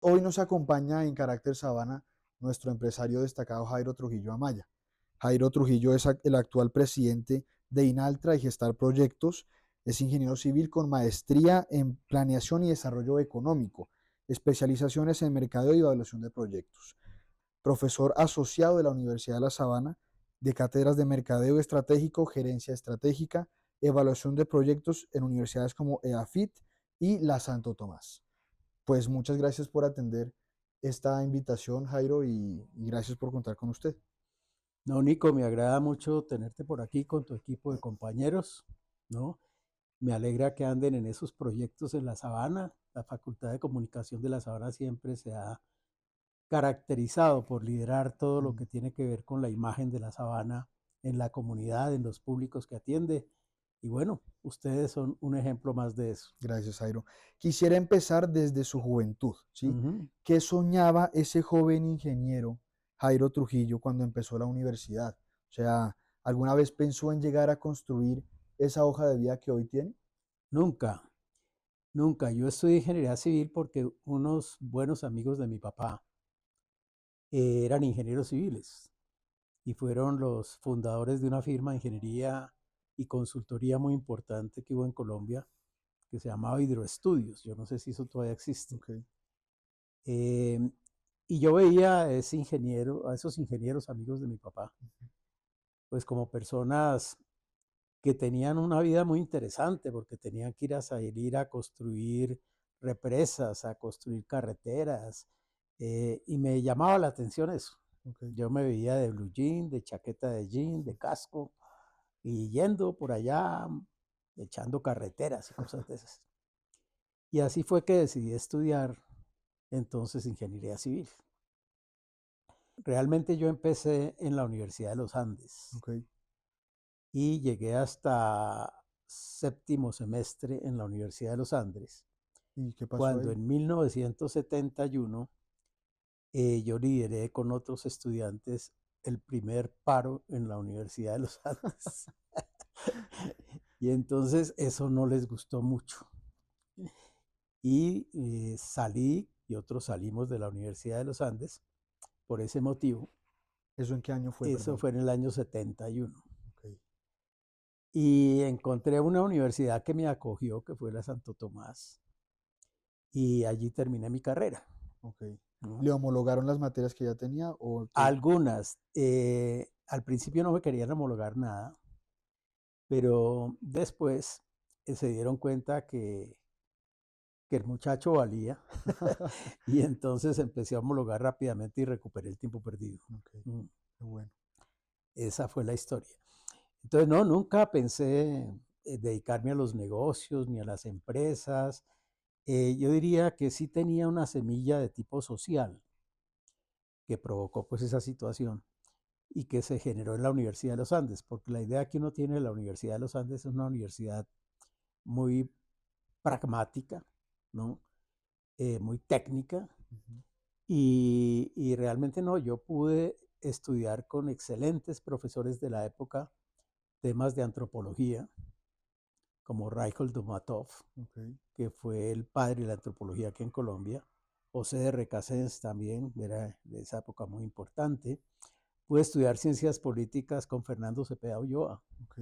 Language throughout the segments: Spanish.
Hoy nos acompaña en Carácter Sabana nuestro empresario destacado Jairo Trujillo Amaya. Jairo Trujillo es el actual presidente de Inaltra y Gestar Proyectos. Es ingeniero civil con maestría en planeación y desarrollo económico, especializaciones en mercadeo y evaluación de proyectos. Profesor asociado de la Universidad de La Sabana, de cátedras de mercadeo estratégico, gerencia estratégica, evaluación de proyectos en universidades como EAFIT y la Santo Tomás. Pues muchas gracias por atender esta invitación, Jairo, y gracias por contar con usted. No, Nico, me agrada mucho tenerte por aquí con tu equipo de compañeros, ¿no? Me alegra que anden en esos proyectos en la Sabana. La Facultad de Comunicación de la Sabana siempre se ha caracterizado por liderar todo lo Mm, que tiene que ver con la imagen de la Sabana en la comunidad, en los públicos que atiende. Y bueno, ustedes son un ejemplo más de eso. Gracias, Jairo. Quisiera empezar desde su juventud, ¿sí? Ujú. ¿Qué soñaba ese joven ingeniero, Jairo Trujillo, cuando empezó la universidad? O sea, ¿alguna vez pensó en llegar a construir esa hoja de vida que hoy tiene? Nunca, nunca. Yo estudié ingeniería civil porque unos buenos amigos de mi papá eran ingenieros civiles y fueron los fundadores de una firma de ingeniería y consultoría muy importante que hubo en Colombia, que se llamaba Hidroestudios. Yo no sé si eso todavía existe. Ok. Eh, y yo veía a ese ingeniero, a esos ingenieros amigos de mi papá, pues como personas que tenían una vida muy interesante, porque tenían que ir a salir a construir represas, a construir carreteras, y me llamaba la atención eso. Ok. Yo me veía de blue jean, de chaqueta de jean, de casco, y yendo por allá, echando carreteras y cosas de esas. Y así fue que decidí estudiar entonces ingeniería civil. Realmente yo empecé en la Universidad de los Andes Ok. y llegué hasta séptimo semestre en la Universidad de los Andes, ¿Y qué pasó cuando ahí? en 1971 yo lideré con otros estudiantes el primer paro en la Universidad de los Andes. Y entonces eso no les gustó mucho. Y salí y otros salimos de la Universidad de los Andes por ese motivo. ¿Eso en qué año fue, Eso perdón? fue en el año 71. Ok. Y encontré una universidad que me acogió, que fue la Santo Tomás, y allí terminé mi carrera, Ok. ¿no? ¿Le homologaron las materias que ya tenía o qué? Algunas, al principio no me querían homologar nada, pero después se dieron cuenta que el muchacho valía y entonces empecé a homologar rápidamente y recuperé el tiempo perdido. Ok, Mm, qué bueno. Esa fue la historia. Entonces, no, nunca pensé dedicarme a los negocios ni a las empresas. Yo diría que sí tenía una semilla de tipo social que provocó pues esa situación y que se generó en la Universidad de los Andes, porque la idea que uno tiene de la Universidad de los Andes es una universidad muy pragmática, ¿no? Muy técnica, Ujú. y realmente no, yo pude estudiar con excelentes profesores de la época temas de antropología, como Reinhold Dumatov, Ok. que fue el padre de la antropología aquí en Colombia. José de Recasens también era de esa época muy importante. Pude estudiar ciencias políticas con Fernando Cepeda Ulloa. Ok.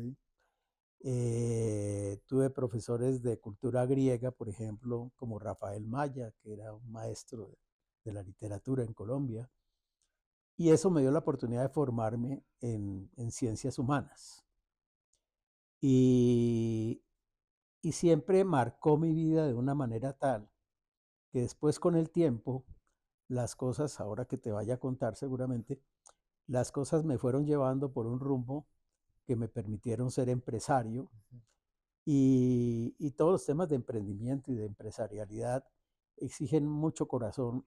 Tuve profesores de cultura griega, por ejemplo, como Rafael Maya, que era un maestro de la literatura en Colombia. Y eso me dio la oportunidad de formarme en ciencias humanas. Y, y siempre marcó mi vida de una manera tal que después con el tiempo, las cosas, ahora que te vaya a contar seguramente, las cosas me fueron llevando por un rumbo que me permitieron ser empresario Ujú. y todos los temas de emprendimiento y de empresarialidad exigen mucho corazón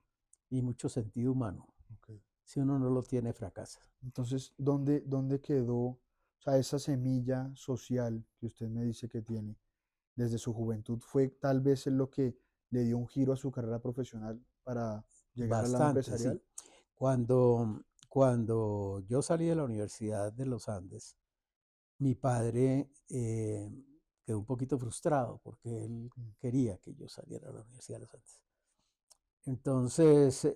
y mucho sentido humano. Ok. Si uno no lo tiene, fracasa. Entonces, ¿dónde quedó, o sea, esa semilla social que usted me dice que tiene desde su juventud fue tal vez en lo que le dio un giro a su carrera profesional para llegar al lado Bastante, empresarial? sí. Cuando yo salí de la Universidad de los Andes, mi padre quedó un poquito frustrado porque él Mm. quería que yo saliera a la Universidad de los Andes. Entonces,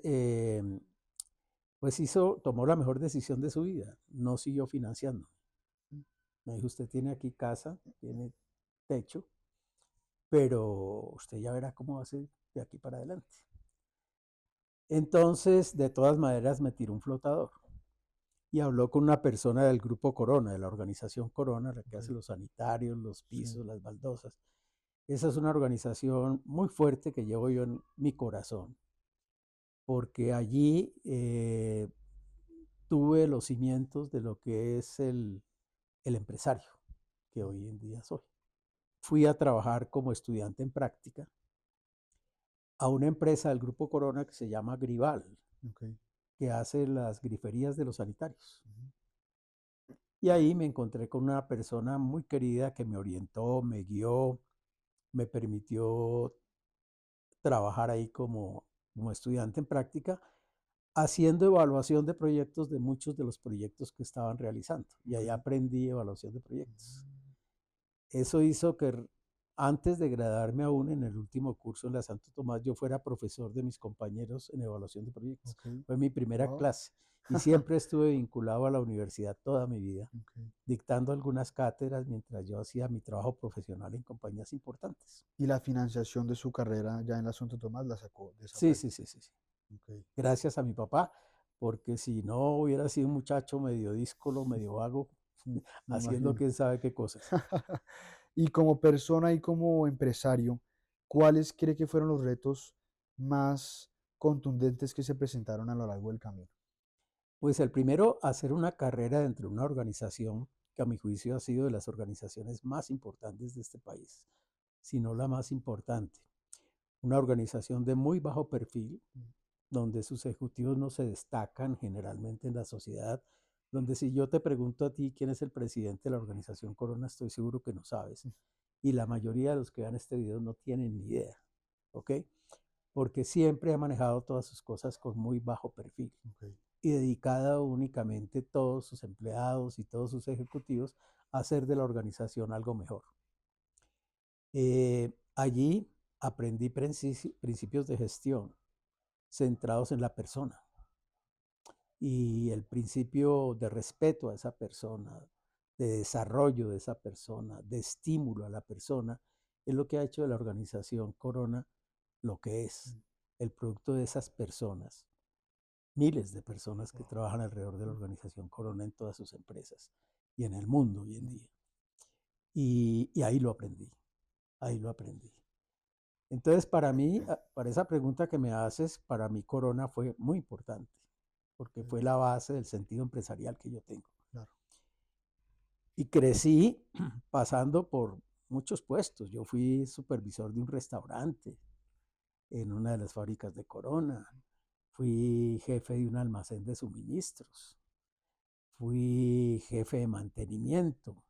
pues tomó la mejor decisión de su vida, no siguió financiando. Me dijo, usted tiene aquí casa, tiene techo, pero usted ya verá cómo va a ser de aquí para adelante. Entonces, de todas maneras, me tiró un flotador y habló con una persona del grupo Corona, de la organización Corona, la que Ok, hace los sanitarios, los sí, pisos, las baldosas. Esa es una organización muy fuerte que llevo yo en mi corazón, porque allí tuve los cimientos de lo que es el empresario que hoy en día soy. Fui a trabajar como estudiante en práctica a una empresa del Grupo Corona que se llama Grival, ok, que hace las griferías de los sanitarios. ujú, Y ahí me encontré con una persona muy querida que me orientó, me guió, me permitió trabajar ahí como estudiante en práctica, haciendo evaluación de proyectos de muchos de los proyectos que estaban realizando. Y ahí ok, aprendí evaluación de proyectos. mm, Eso hizo que antes de graduarme aún en el último curso en la Santo Tomás, yo fuera profesor de mis compañeros en evaluación de proyectos. ok, Fue mi primera wow, clase y siempre estuve vinculado a la universidad toda mi vida, ok. dictando algunas cátedras mientras yo hacía mi trabajo profesional en compañías importantes. Y la financiación de su carrera ya en la Santo Tomás la sacó de esa Sí, sí, práctica. sí, sí, sí. Ok, Gracias a mi papá, porque si no hubiera sido un muchacho medio díscolo, medio vago, mm, me haciendo imagino. quién sabe qué cosas. Y como persona y como empresario, ¿cuáles cree que fueron los retos más contundentes que se presentaron a lo largo del camino? Pues el primero, hacer una carrera dentro de una organización que a mi juicio ha sido de las organizaciones más importantes de este país, si no la más importante. Una organización de muy bajo perfil, Mm, donde sus ejecutivos no se destacan generalmente en la sociedad, donde si yo te pregunto a ti quién es el presidente de la organización Corona, estoy seguro que no sabes. mm, Y la mayoría de los que vean este video no tienen ni idea, ¿ok? Porque siempre ha manejado todas sus cosas con muy bajo perfil ok, y dedicada únicamente todos sus empleados y todos sus ejecutivos a hacer de la organización algo mejor. Allí aprendí principios de gestión centrados en la persona y el principio de respeto a esa persona, de desarrollo de esa persona, de estímulo a la persona, es lo que ha hecho de la organización Corona lo que es mm, el producto de esas personas, miles de personas que wow, trabajan alrededor de la mm, organización Corona en todas sus empresas y en el mundo hoy en mm, día. Y ahí lo aprendí, ahí lo aprendí. Entonces, para mí, para esa pregunta que me haces, para mí Corona fue muy importante, porque ok, fue la base del sentido empresarial que yo tengo. claro, Y crecí pasando por muchos puestos. Yo fui supervisor de un restaurante en una de las fábricas de Corona. Fui jefe de un almacén de suministros. Fui jefe de mantenimiento,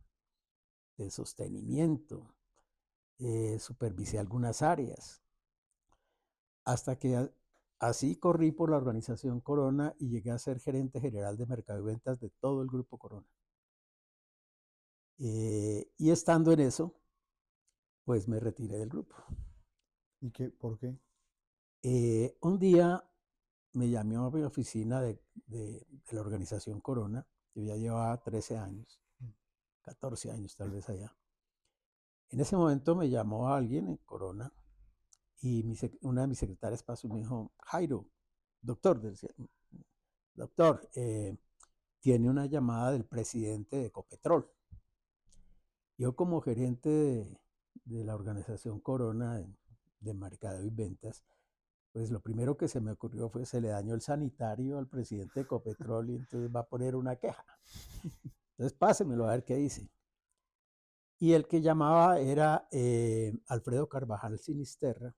de sostenimiento. Supervisé algunas áreas. Hasta que así corrí por la organización Corona y llegué a ser gerente general de mercado y ventas de todo el grupo Corona. Y estando en eso, pues me retiré del grupo. ¿y qué, por qué? Un día me llamó a mi oficina de la organización Corona. Yo ya llevaba 13 años, Mm, 14 años tal vez allá. En ese momento me llamó a alguien en Corona y una de mis secretarias pasó y me dijo, Jairo, doctor, decía, doctor, tiene una llamada del presidente de Ecopetrol. Yo como gerente de la organización Corona de mercado y ventas, pues lo primero que se me ocurrió fue se le dañó el sanitario al presidente de Ecopetrol y entonces va a poner una queja. Entonces pásemelo a ver qué dice. Y el que llamaba era Alfredo Carvajal Sinisterra,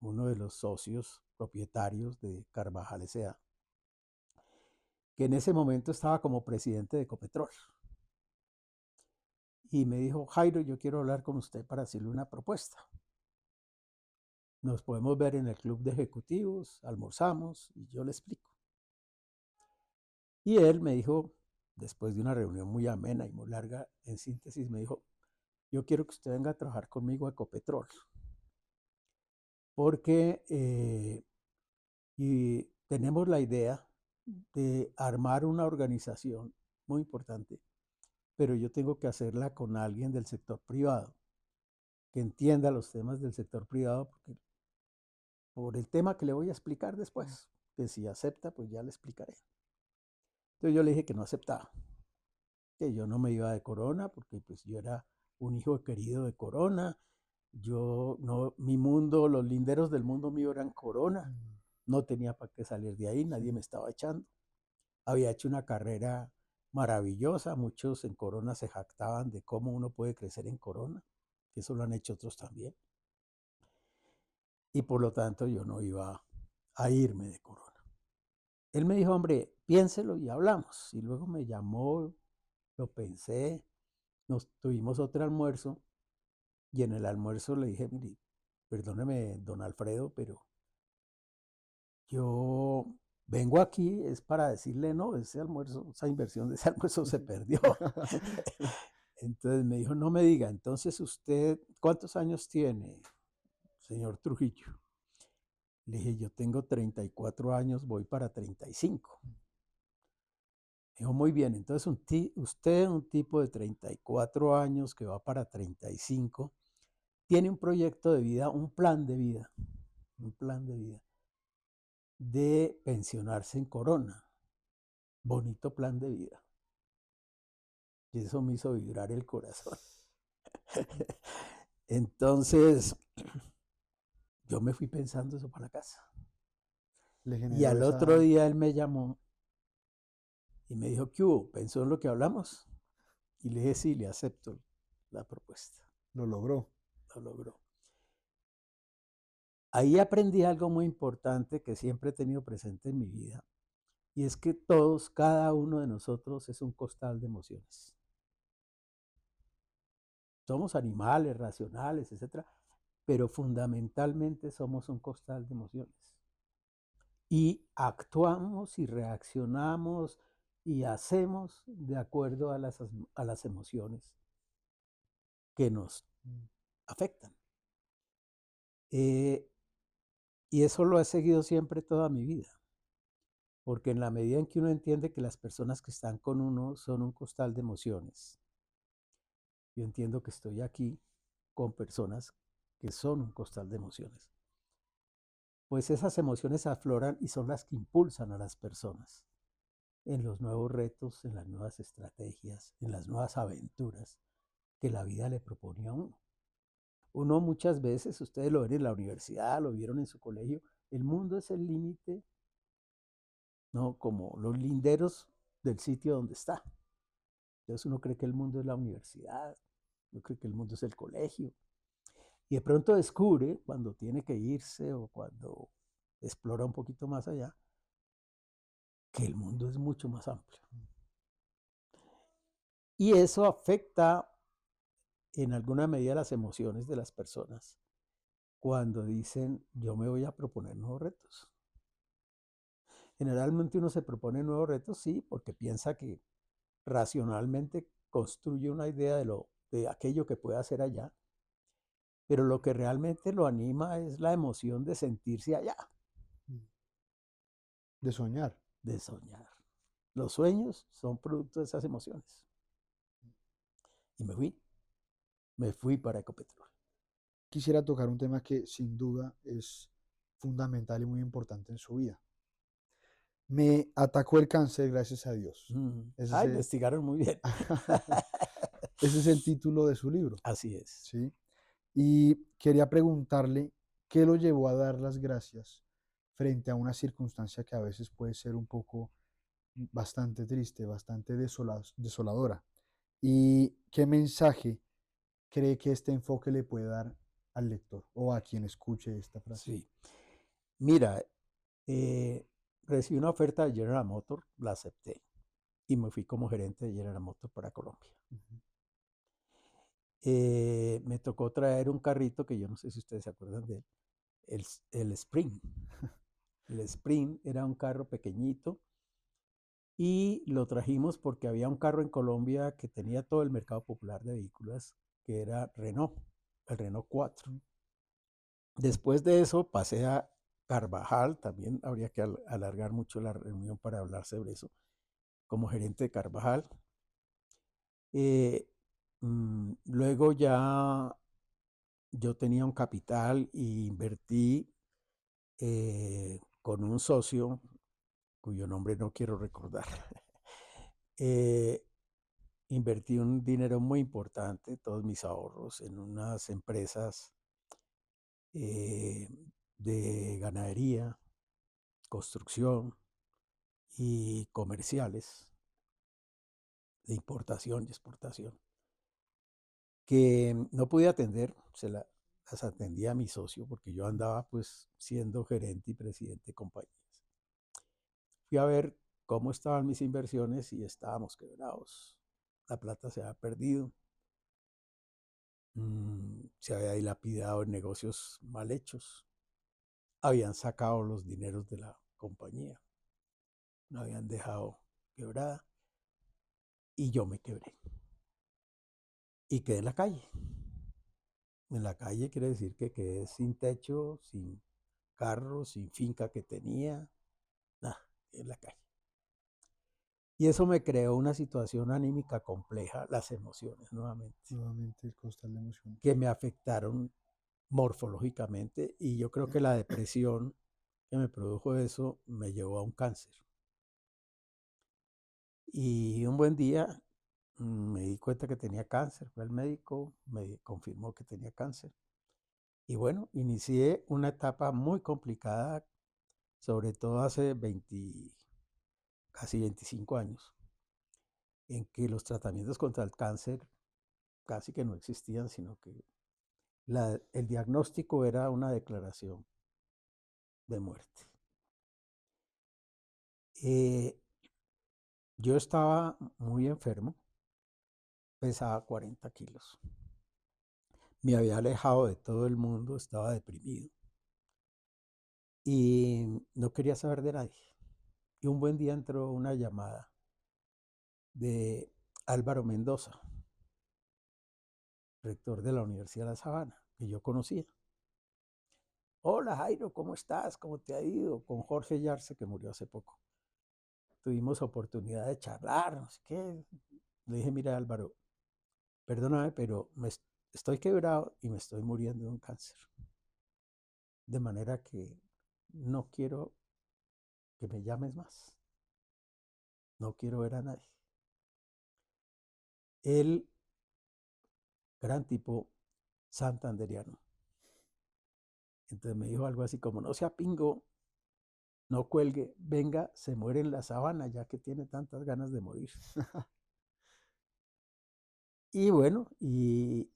uno de los socios propietarios de Carvajal S.A., que en ese momento estaba como presidente de Ecopetrol. Y me dijo, Jairo, yo quiero hablar con usted para hacerle una propuesta. Nos podemos ver en el club de ejecutivos, almorzamos y yo le explico. Y él me dijo, después de una reunión muy amena y muy larga, en síntesis, me dijo, yo quiero que usted venga a trabajar conmigo a Ecopetrol, porque Y tenemos la idea de armar una organización muy importante, pero yo tengo que hacerla con alguien del sector privado, que entienda los temas del sector privado, porque por el tema que le voy a explicar después, que si acepta, pues ya le explicaré. Entonces yo le dije que no aceptaba, que yo no me iba de Corona, porque pues yo era un hijo querido de Corona, yo no, mi mundo, los linderos del mundo mío eran Corona, Mm, no tenía para qué salir de ahí, nadie sí. me estaba echando. Había hecho una carrera maravillosa, muchos en Corona se jactaban de cómo uno puede crecer en Corona, que eso lo han hecho otros también. Y por lo tanto yo no iba a irme de Corona. Él me dijo, hombre, piénselo y hablamos. Y luego me llamó, lo pensé, nos tuvimos otro almuerzo y en el almuerzo le dije, mire, perdóneme, don Alfredo, pero yo vengo aquí es para decirle, no, ese almuerzo, esa inversión de ese almuerzo se perdió. Entonces me dijo, no me diga, entonces usted, ¿cuántos años tiene, señor Trujillo? Le dije, yo tengo 34 años, voy para 35. Me dijo, muy bien, entonces usted, un tipo de 34 años que va para 35, tiene un proyecto de vida, un plan de vida de pensionarse en Corona. Bonito plan de vida. Y eso me hizo vibrar el corazón. Entonces, yo me fui pensando eso para la casa. Le Y generó al otro esa, día él me llamó y me dijo, ¿qué hubo? ¿Pensó en lo que hablamos? Y le dije, sí, le acepto la propuesta. lo logró. Lo logró. Ahí aprendí algo muy importante que siempre he tenido presente en mi vida, y es que todos, cada uno de nosotros es un costal de emociones. Somos animales, racionales, etcétera, pero fundamentalmente somos un costal de emociones. Y actuamos y reaccionamos y hacemos de acuerdo a las emociones que nos Mm, afectan. Eh, y eso lo he seguido siempre toda mi vida, porque en la medida en que uno entiende que las personas que están con uno son un costal de emociones, yo entiendo que estoy aquí con personas que son un costal de emociones, pues esas emociones afloran y son las que impulsan a las personas en los nuevos retos, en las nuevas estrategias, en las nuevas aventuras que la vida le propone a uno. Uno muchas veces, ustedes lo ven en la universidad, lo vieron en su colegio, el mundo es el límite, ¿no? Como los linderos del sitio donde está. Entonces uno cree que el mundo es la universidad, uno cree que el mundo es el colegio. Y de pronto descubre, cuando tiene que irse o cuando explora un poquito más allá, que el mundo es mucho más amplio. Y eso afecta en alguna medida las emociones de las personas cuando dicen, yo me voy a proponer nuevos retos. Generalmente uno se propone nuevos retos, sí, porque piensa que racionalmente construye una idea de aquello que puede hacer allá, pero lo que realmente lo anima es la emoción de sentirse allá, mm, de soñar. de soñar. Los sueños son producto de esas emociones. Y me fui para Ecopetrol. Quisiera tocar un tema que sin duda es fundamental y muy importante en su vida. Me atacó el cáncer, gracias a Dios. Ese es Ah, el, investigaron muy bien. ese es el título de su libro, Así es. ¿sí? Y quería preguntarle qué lo llevó a dar las gracias frente a una circunstancia que a veces puede ser un poco bastante triste, bastante desoladora. ¿Y qué mensaje cree que este enfoque le puede dar al lector o a quien escuche esta frase? Sí. Mira, eh, recibí una oferta de General Motors, la acepté y me fui como gerente de General Motors para Colombia. Ujú. Me tocó traer un carrito que yo no sé si ustedes se acuerdan de él, el Spring. El Spring era un carro pequeñito y lo trajimos porque había un carro en Colombia que tenía todo el mercado popular de vehículos, que era Renault, el Renault 4. Después de eso pasé a Carvajal, también habría que alargar mucho la reunión para hablar sobre eso, como gerente de Carvajal. Luego ya yo tenía un capital e invertí con un socio cuyo nombre no quiero recordar. eh, Invertí un dinero muy importante, todos mis ahorros, en unas empresas eh, de ganadería, construcción y comerciales de importación y exportación, que no pude atender, las atendía a mi socio porque yo andaba pues siendo gerente y presidente de compañías. Fui a ver cómo estaban mis inversiones y estábamos quebrados. La plata se había perdido, se había dilapidado en negocios mal hechos, habían sacado los dineros de la compañía, la habían dejado quebrada y yo me quebré y quedé en la calle. En la calle quiere decir que quedé sin techo, sin carro, sin finca que tenía, nada, en la calle. Y eso me creó una situación anímica compleja, las emociones nuevamente, Nuevamente el costal de emociones. que me afectaron morfológicamente y yo creo que la depresión que me produjo eso me llevó a un cáncer. Y un buen día me di cuenta que tenía cáncer, fue al médico, me confirmó que tenía cáncer. Y bueno, inicié una etapa muy complicada, sobre todo hace casi 25 años, en que los tratamientos contra el cáncer casi que no existían, sino que el diagnóstico era una declaración de muerte. Eh, yo estaba muy enfermo, pesaba 40 kilos. Me había alejado de todo el mundo, estaba deprimido y no quería saber de nadie. Y un buen día entró una llamada de Álvaro Mendoza, rector de la Universidad de La Sabana, que yo conocía. Hola Jairo, ¿cómo estás? ¿Cómo te ha ido? Con Jorge Yarse, que murió hace poco. Tuvimos oportunidad de charlar, no sé qué. Le dije, mira Álvaro, perdóname, pero estoy quebrado y me estoy muriendo de un cáncer. De manera que no quiero que me llames más. No quiero ver a nadie. El gran tipo santanderiano. Entonces me dijo algo así como, no sea pingo, no cuelgue, venga, se muere en la sabana ya que tiene tantas ganas de morir. Y bueno, y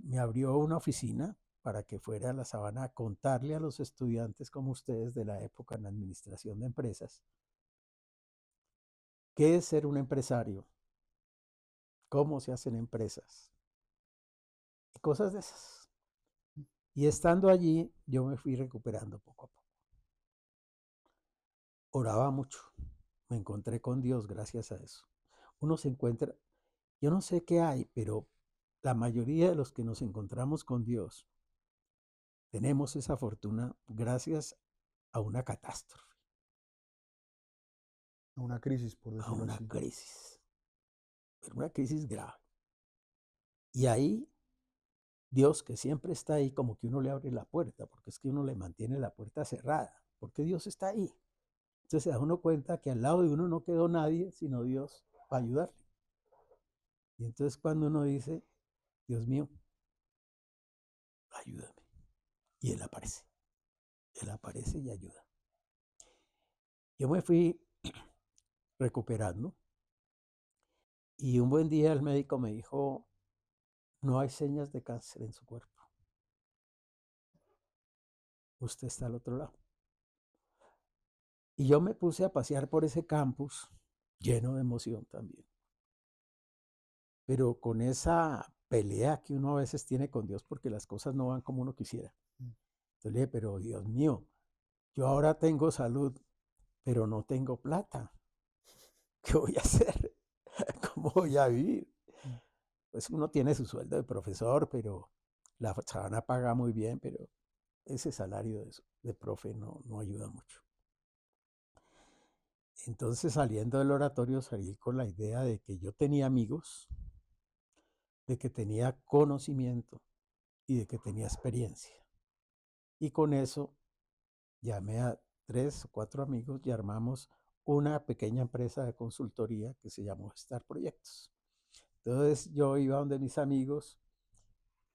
me abrió una oficina para que fuera a la sabana a contarle a los estudiantes como ustedes de la época en la administración de empresas qué es ser un empresario, cómo se hacen empresas y cosas de esas. Y estando allí, yo me fui recuperando poco a poco. Oraba mucho, me encontré con Dios gracias a eso. Uno se encuentra, yo no sé qué hay, pero la mayoría de los que nos encontramos con Dios tenemos esa fortuna gracias a una catástrofe, A una crisis, por a decirlo una así. crisis, pero una crisis grave. Y ahí Dios, que siempre está ahí, como que uno le abre la puerta, porque es que uno le mantiene la puerta cerrada, porque Dios está ahí. Entonces se da uno cuenta que al lado de uno no quedó nadie, sino Dios para ayudarle. Y entonces cuando uno dice, Dios mío, ayúdame. Y Él aparece y ayuda. Yo me fui recuperando y un buen día el médico me dijo, no hay señas de cáncer en su cuerpo. Usted está al otro lado. Y yo me puse a pasear por ese campus lleno de emoción también. Pero con esa pelea que uno a veces tiene con Dios porque las cosas no van como uno quisiera. Mm. Entonces le dije, pero Dios mío, yo ahora tengo salud, pero no tengo plata. ¿Qué voy a hacer? ¿Cómo voy a vivir? Mm. Pues uno tiene su sueldo de profesor, pero la Sabana paga muy bien, pero ese salario de profe no ayuda mucho. Entonces, saliendo del oratorio, salí con la idea de que yo tenía amigos, de que tenía conocimiento y de que tenía experiencia. Y con eso llamé a 3 o 4 amigos y armamos una pequeña empresa de consultoría que se llamó Gestar Proyectos. Entonces, yo iba donde mis amigos,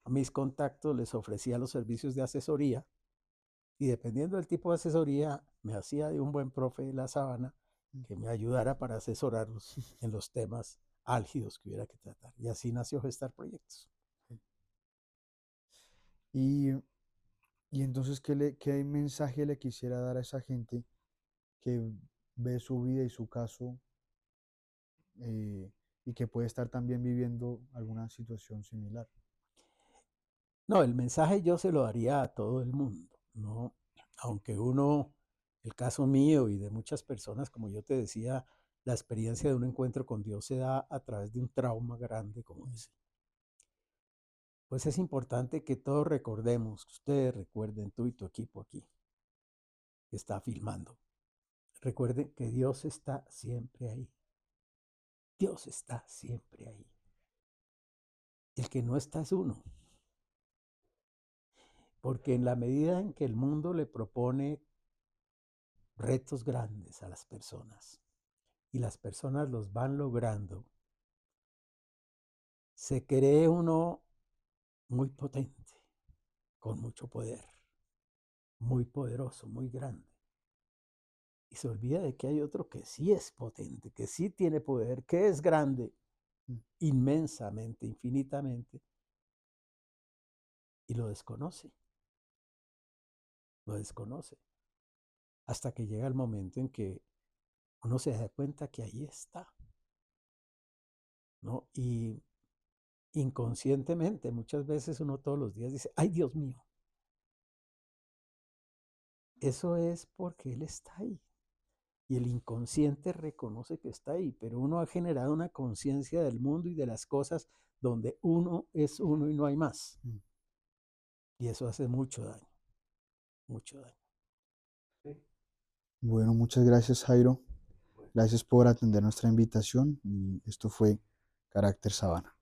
a mis contactos, les ofrecía los servicios de asesoría y dependiendo del tipo de asesoría, me hacía de un buen profe de la Sabana que me ayudara para asesorarlos en los temas álgidos que hubiera que tratar. Y así nació Gestar Proyectos. Y, y entonces, ¿qué mensaje le quisiera dar a esa gente que ve su vida y su caso eh, y que puede estar también viviendo alguna situación similar? No, el mensaje yo se lo daría a todo el mundo, ¿no? Aunque uno, el caso mío y de muchas personas, como yo te decía, la experiencia de un encuentro con Dios se da a través de un trauma grande como ese. Pues es importante que todos recordemos, que ustedes recuerden, tú y tu equipo aquí, que está filmando. Recuerden que Dios está siempre ahí. Dios está siempre ahí. El que no está es uno. Porque en la medida en que el mundo le propone retos grandes a las personas y las personas los van logrando, se cree uno muy potente, con mucho poder, muy poderoso, muy grande. Y se olvida de que hay otro que sí es potente, que sí tiene poder, que es grande, Mm. inmensamente, infinitamente, y lo desconoce, lo desconoce, hasta que llega el momento en que uno se da cuenta que ahí está, ¿no? Y inconscientemente, muchas veces uno todos los días dice, ay Dios mío, eso es porque Él está ahí. Y el inconsciente reconoce que está ahí, pero uno ha generado una conciencia del mundo y de las cosas donde uno es uno y no hay más. Mm. Y eso hace mucho daño, mucho daño. Sí. Bueno, muchas gracias, Jairo. Bueno. Gracias por atender nuestra invitación y esto fue Carácter Sabana.